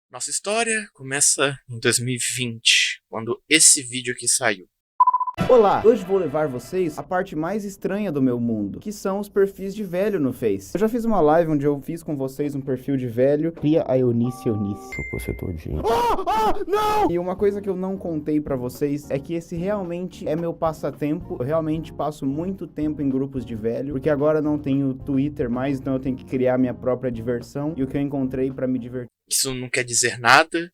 Nossa história começa em 2020, quando esse vídeo aqui saiu. Olá, hoje vou levar vocês à parte mais estranha do meu mundo, que são os perfis de velho no Face. Eu já fiz uma live onde eu fiz com vocês um perfil de velho. Cria a Eunice. Chupou você todinho. Não! E uma coisa que eu não contei pra vocês é que esse realmente é meu passatempo. Eu realmente passo muito tempo em grupos de velho, porque agora não tenho Twitter mais, então eu tenho que criar minha própria diversão. E o que eu encontrei pra me divertir. Isso não quer dizer nada,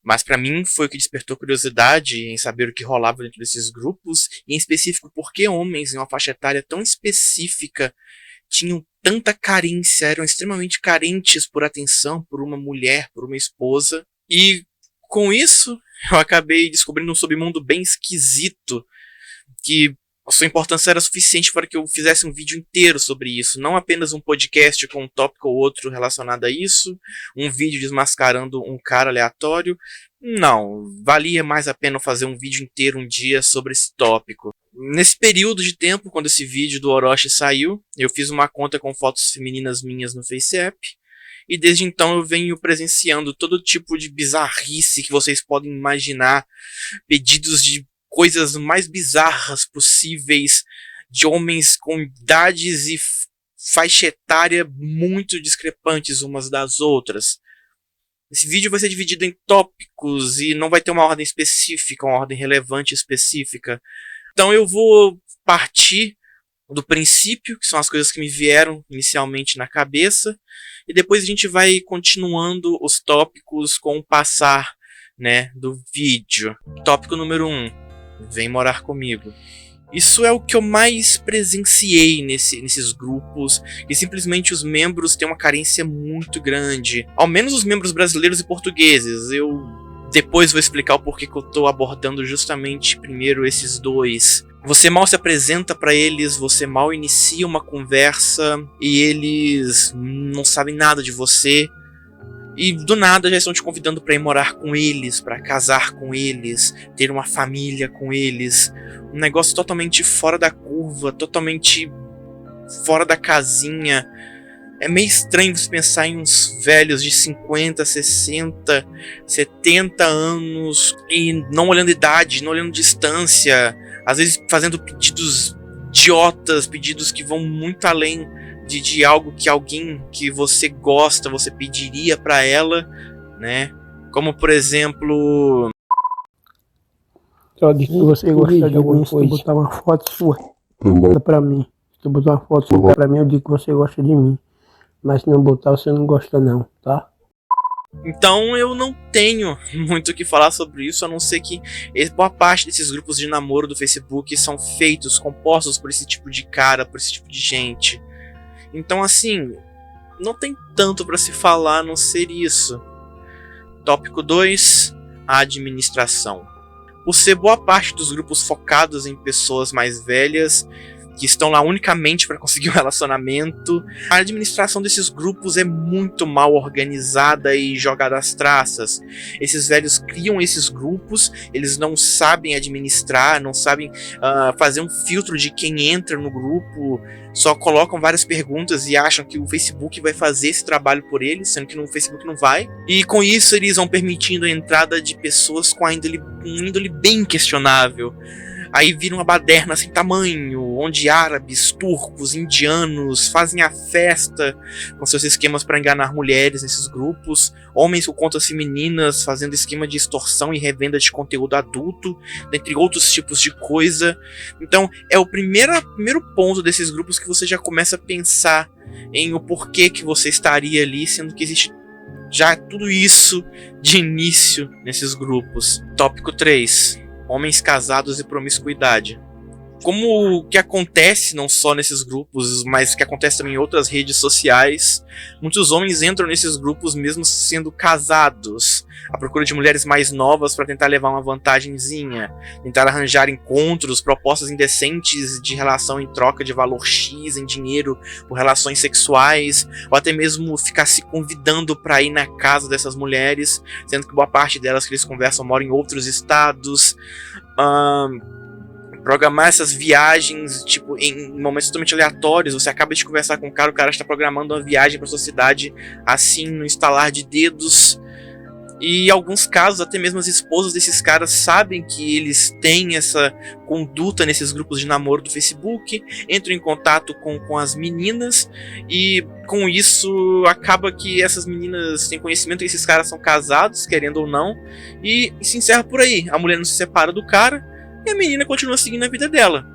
mas pra mim foi o que despertou curiosidade em saber o que rolava dentro desses grupos, e em específico por que homens em uma faixa etária tão específica tinham tanta carência, eram extremamente carentes por atenção, por uma mulher, por uma esposa. E com isso, eu acabei descobrindo um submundo bem esquisito, que a sua importância era suficiente para que eu fizesse um vídeo inteiro sobre isso, não apenas um podcast com um tópico ou outro relacionado a isso, um vídeo desmascarando um cara aleatório. Não, valia mais a pena fazer um vídeo inteiro um dia sobre esse tópico. Nesse período de tempo, quando esse vídeo do Orochi saiu, eu fiz uma conta com fotos femininas minhas no FaceApp, e desde então eu venho presenciando todo tipo de bizarrice que vocês podem imaginar, pedidos de coisas mais bizarras possíveis, de homens com idades e faixa etária muito discrepantes umas das outras. Esse vídeo vai ser dividido em tópicos e não vai ter uma ordem específica, uma ordem relevante específica. Então eu vou partir do princípio, que são as coisas que me vieram inicialmente na cabeça, e depois a gente vai continuando os tópicos com o passar, do vídeo. Tópico número 1. Vem morar comigo. Isso é o que eu mais presenciei nesses grupos, e simplesmente os membros têm uma carência muito grande. Ao menos os membros brasileiros e portugueses. Eu depois vou explicar o porquê que eu tô abordando justamente primeiro esses dois. Você mal se apresenta pra eles, você mal inicia uma conversa, e eles não sabem nada de você. E do nada já estão te convidando para ir morar com eles, para casar com eles, ter uma família com eles. Um negócio totalmente fora da curva, totalmente fora da casinha. É meio estranho você pensar em uns velhos de 50, 60, 70 anos e não olhando idade, não olhando distância, às vezes fazendo pedidos idiotas, pedidos que vão muito além de algo que alguém que você gosta, você pediria pra ela, né? Como, por exemplo... Só de que você gosta de alguma coisa, botar uma foto sua pra mim. Se tu botar uma foto sua pra mim, eu digo que você gosta de mim. Mas se não botar, você não gosta não, tá? Então eu não tenho muito o que falar sobre isso, a não ser que boa parte desses grupos de namoro do Facebook são feitos, compostos por esse tipo de cara, por esse tipo de gente. Então, assim, não tem tanto para se falar a não ser isso. Tópico 2. A administração. Por ser boa parte dos grupos focados em pessoas mais velhas, que estão lá unicamente para conseguir um relacionamento, a administração desses grupos é muito mal organizada e jogada às traças. Esses velhos criam esses grupos, eles não sabem administrar, não sabem fazer um filtro de quem entra no grupo, só colocam várias perguntas e acham que o Facebook vai fazer esse trabalho por eles, sendo que no Facebook não vai. E com isso eles vão permitindo a entrada de pessoas com índole bem questionável. Aí vira uma baderna sem tamanho, onde árabes, turcos, indianos fazem a festa com seus esquemas para enganar mulheres nesses grupos, homens com contas femininas fazendo esquema de extorsão e revenda de conteúdo adulto, dentre outros tipos de coisa. Então é o primeiro ponto desses grupos que você já começa a pensar em o porquê que você estaria ali, sendo que existe já tudo isso de início nesses grupos. Tópico 3. Homens casados e promiscuidade. Como o que acontece não só nesses grupos, mas que acontece também em outras redes sociais, muitos homens entram nesses grupos mesmo sendo casados, à procura de mulheres mais novas para tentar levar uma vantagenzinha, tentar arranjar encontros, propostas indecentes de relação em troca de valor X em dinheiro por relações sexuais, ou até mesmo ficar se convidando para ir na casa dessas mulheres, sendo que boa parte delas que eles conversam moram em outros estados. Programar essas viagens, tipo, em momentos totalmente aleatórios. Você acaba de conversar com o cara está programando uma viagem para sua cidade, assim, no instalar de dedos. E em alguns casos, até mesmo as esposas desses caras sabem que eles têm essa conduta nesses grupos de namoro do Facebook, entram em contato com as meninas, e com isso acaba que essas meninas têm conhecimento que esses caras são casados, querendo ou não, e se encerra por aí. A mulher não se separa do cara, e a menina continua seguindo a vida dela.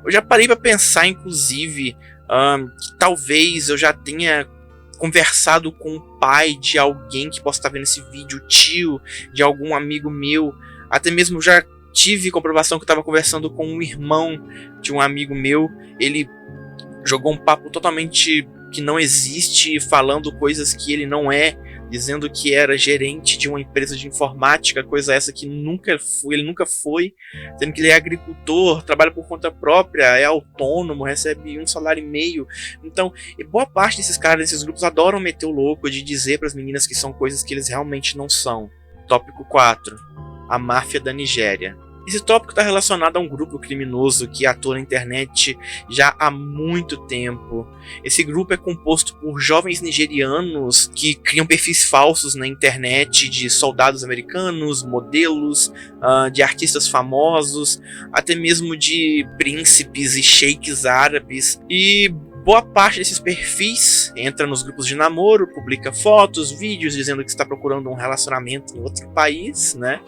Eu já parei para pensar, inclusive, que talvez eu já tenha conversado com o pai de alguém que possa estar vendo esse vídeo, tio de algum amigo meu, até mesmo já tive comprovação que eu estava conversando com um irmão de um amigo meu. Ele jogou um papo totalmente que não existe, falando coisas que ele não é, dizendo que era gerente de uma empresa de informática, coisa essa que ele nunca foi, dizendo que ele é agricultor, trabalha por conta própria, é autônomo, recebe um salário e meio. Então, boa parte desses caras, desses grupos, adoram meter o louco de dizer para as meninas que são coisas que eles realmente não são. Tópico 4. A máfia da Nigéria. Esse tópico está relacionado a um grupo criminoso que atua na internet já há muito tempo. Esse grupo é composto por jovens nigerianos que criam perfis falsos na internet de soldados americanos, modelos, de artistas famosos, até mesmo de príncipes e sheiks árabes. E boa parte desses perfis entra nos grupos de namoro, publica fotos, vídeos dizendo que está procurando um relacionamento em outro país, né?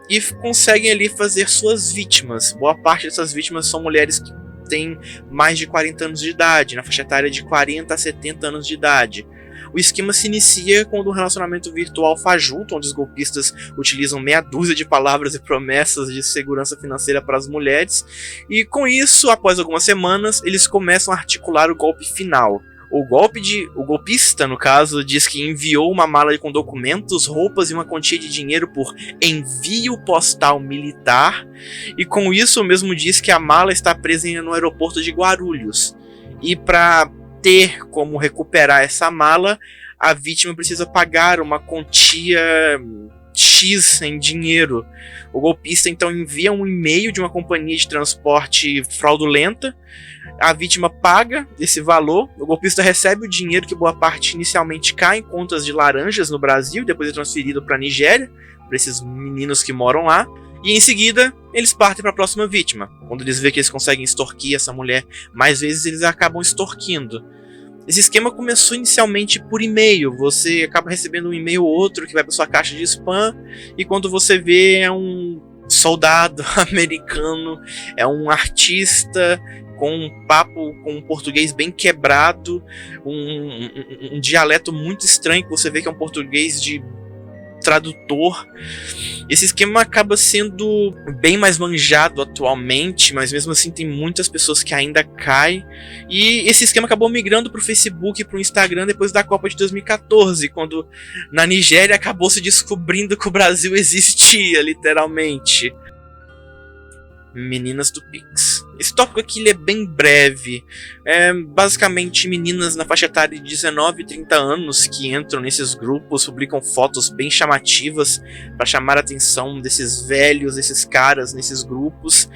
E conseguem ali fazer suas vítimas. Boa parte dessas vítimas são mulheres que têm mais de 40 anos de idade, na faixa etária de 40 a 70 anos de idade. O esquema se inicia quando um relacionamento virtual fajuto, onde os golpistas utilizam meia dúzia de palavras e promessas de segurança financeira para as mulheres, e com isso, após algumas semanas, eles começam a articular o golpe final. O golpista, no caso, diz que enviou uma mala com documentos, roupas e uma quantia de dinheiro por envio postal militar, e com isso o mesmo diz que a mala está presa no aeroporto de Guarulhos. E para ter como recuperar essa mala, a vítima precisa pagar uma quantia X em dinheiro. O golpista então envia um e-mail de uma companhia de transporte fraudulenta. A vítima paga esse valor, o golpista recebe o dinheiro, que boa parte inicialmente cai em contas de laranjas no Brasil, depois é transferido para a Nigéria, para esses meninos que moram lá, e em seguida eles partem para a próxima vítima. Quando eles veem que eles conseguem extorquir essa mulher mais vezes, eles acabam extorquindo. Esse esquema começou inicialmente por e-mail. Você acaba recebendo um e-mail ou outro que vai para sua caixa de spam, e quando você vê, é um soldado americano, é um artista com um papo, com um português bem quebrado, um dialeto muito estranho, que você vê que é um português de tradutor. Esse esquema acaba sendo bem mais manjado atualmente, mas mesmo assim tem muitas pessoas que ainda caem. E esse esquema acabou migrando para o Facebook e para o Instagram depois da Copa de 2014, quando na Nigéria acabou se descobrindo que o Brasil existia, literalmente. Meninas do Pix. Esse tópico aqui ele é bem breve. É basicamente meninas na faixa etária de 19 e 30 anos que entram nesses grupos, publicam fotos bem chamativas para chamar a atenção desses velhos, desses caras nesses grupos.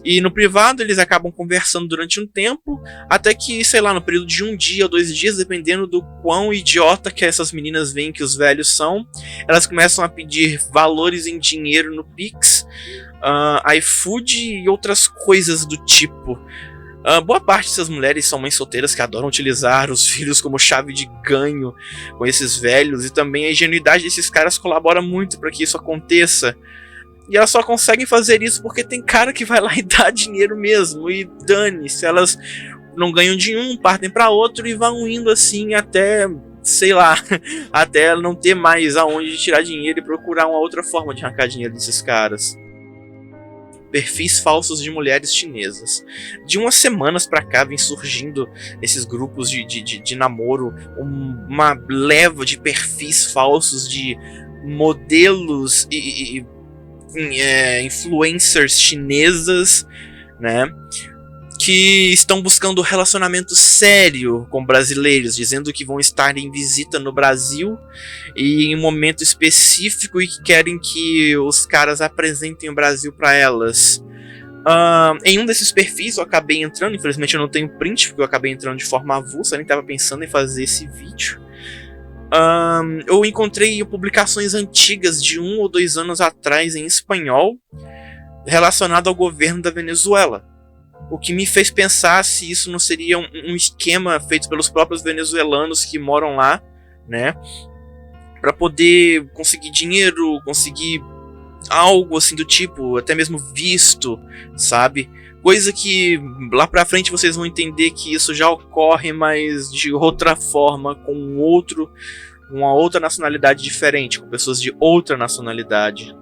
E no privado eles acabam conversando durante um tempo, até que, sei lá, no período de 1 dia ou 2 dias, dependendo do quão idiota que essas meninas veem que os velhos são, elas começam a pedir valores em dinheiro no Pix, iFood e outras coisas do tipo. Boa parte dessas mulheres são mães solteiras que adoram utilizar os filhos como chave de ganho com esses velhos, e também a ingenuidade desses caras colabora muito para que isso aconteça. E elas só conseguem fazer isso porque tem cara que vai lá e dá dinheiro mesmo, e dane-se, elas não ganham de um, partem para outro e vão indo assim até, sei lá, até não ter mais aonde tirar dinheiro e procurar uma outra forma de arrancar dinheiro desses caras. Perfis falsos de mulheres chinesas. De umas semanas pra cá vem surgindo esses grupos de namoro, uma leva de perfis falsos de modelos e influencers chinesas, né, que estão buscando relacionamento sério com brasileiros, dizendo que vão estar em visita no Brasil e em um momento específico, e que querem que os caras apresentem o Brasil para elas. Em um desses perfis eu acabei entrando, infelizmente eu não tenho print, porque eu acabei entrando de forma avulsa, nem estava pensando em fazer esse vídeo. Eu encontrei publicações antigas de 1 ou 2 anos atrás em espanhol relacionado ao governo da Venezuela, o que me fez pensar se isso não seria um esquema feito pelos próprios venezuelanos que moram lá, né, para poder conseguir dinheiro, conseguir algo assim do tipo, até mesmo visto, sabe? Coisa que lá pra frente vocês vão entender que isso já ocorre, mas de outra forma, com uma outra nacionalidade diferente, com pessoas de outra nacionalidade.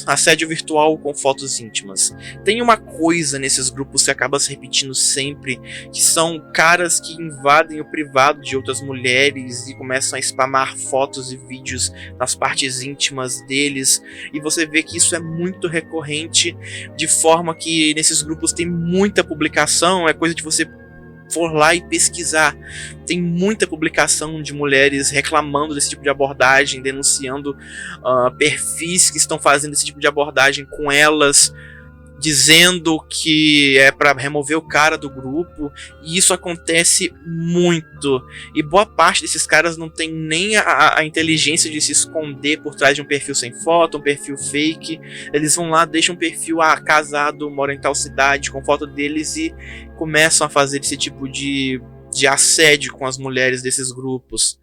Assédio virtual com fotos íntimas. Tem uma coisa nesses grupos que acaba se repetindo sempre, que são caras que invadem o privado de outras mulheres e começam a spamar fotos e vídeos nas partes íntimas deles, e você vê que isso é muito recorrente, de forma que nesses grupos tem muita publicação, é coisa de você for lá e pesquisar. Tem muita publicação de mulheres reclamando desse tipo de abordagem, denunciando perfis que estão fazendo esse tipo de abordagem com elas, dizendo que é para remover o cara do grupo, e isso acontece muito. E boa parte desses caras não tem nem a inteligência de se esconder por trás de um perfil sem foto, um perfil fake. Eles vão lá, deixam um perfil casado, mora em tal cidade, com foto deles, e começam a fazer esse tipo de assédio com as mulheres desses grupos.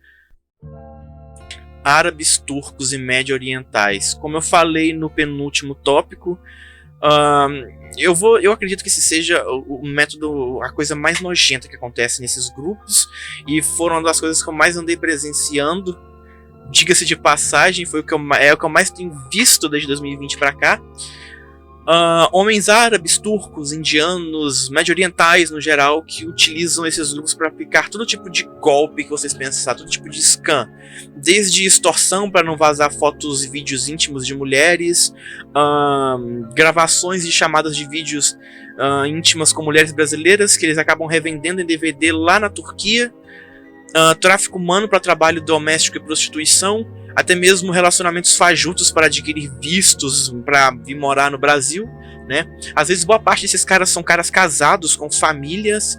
Árabes, turcos e médio orientais. Como eu falei no penúltimo tópico, eu acredito que esse seja o método, a coisa mais nojenta que acontece nesses grupos, e foram uma das coisas que eu mais andei presenciando. Diga-se de passagem, foi o que eu mais tenho visto desde 2020 para cá. Homens árabes, turcos, indianos, médio-orientais no geral, que utilizam esses grupos para aplicar todo tipo de golpe que vocês pensam, todo tipo de scam, desde extorsão para não vazar fotos e vídeos íntimos de mulheres, gravações e chamadas de vídeos íntimas com mulheres brasileiras que eles acabam revendendo em DVD lá na Turquia, tráfico humano para trabalho doméstico e prostituição, até mesmo relacionamentos fajutos para adquirir vistos para vir morar no Brasil, né? Às vezes boa parte desses caras são caras casados com famílias,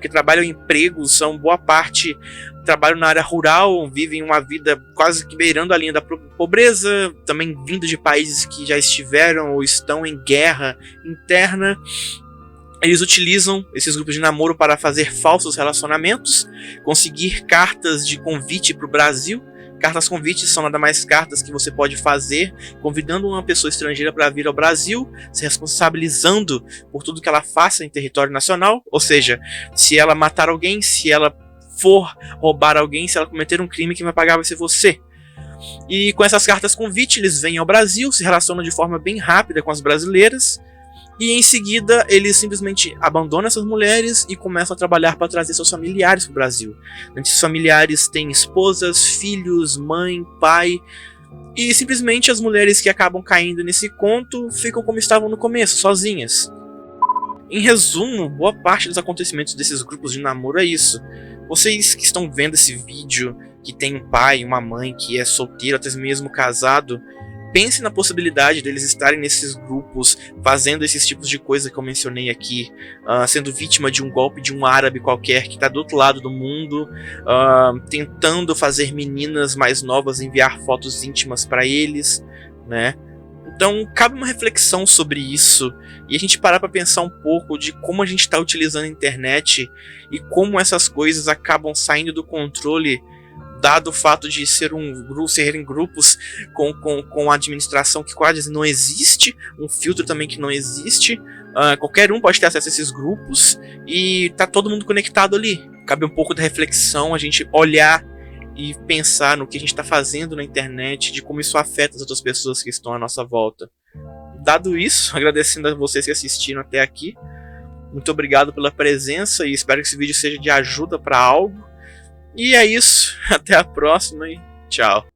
que trabalham em empregos, são boa parte trabalham na área rural, vivem uma vida quase que beirando a linha da pobreza, também vindo de países que já estiveram ou estão em guerra interna. Eles utilizam esses grupos de namoro para fazer falsos relacionamentos, conseguir cartas de convite para o Brasil. Cartas convites são nada mais cartas que você pode fazer convidando uma pessoa estrangeira para vir ao Brasil, se responsabilizando por tudo que ela faça em território nacional, ou seja, se ela matar alguém, se ela for roubar alguém, se ela cometer um crime, quem vai pagar vai ser você. E com essas cartas convite eles vêm ao Brasil, se relacionam de forma bem rápida com as brasileiras, e em seguida eles simplesmente abandonam essas mulheres e começam a trabalhar para trazer seus familiares para o Brasil. Esses familiares têm esposas, filhos, mãe, pai, e simplesmente as mulheres que acabam caindo nesse conto ficam como estavam no começo, sozinhas. Em resumo, boa parte dos acontecimentos desses grupos de namoro é isso. Vocês que estão vendo esse vídeo, que tem um pai e uma mãe que é solteiro, até mesmo casado, pense na possibilidade deles estarem nesses grupos, fazendo esses tipos de coisa que eu mencionei aqui, sendo vítima de um golpe de um árabe qualquer que está do outro lado do mundo, tentando fazer meninas mais novas enviar fotos íntimas para eles, né? Então cabe uma reflexão sobre isso, e a gente parar para pensar um pouco de como a gente está utilizando a internet e como essas coisas acabam saindo do controle, dado o fato de serem grupos com administração que quase não existe, um filtro também que não existe. Qualquer um pode ter acesso a esses grupos e tá todo mundo conectado ali. Cabe um pouco da reflexão, a gente olhar e pensar no que a gente está fazendo na internet, de como isso afeta as outras pessoas que estão à nossa volta. Dado isso, agradecendo a vocês que assistiram até aqui, muito obrigado pela presença e espero que esse vídeo seja de ajuda para algo. E é isso, até a próxima e tchau.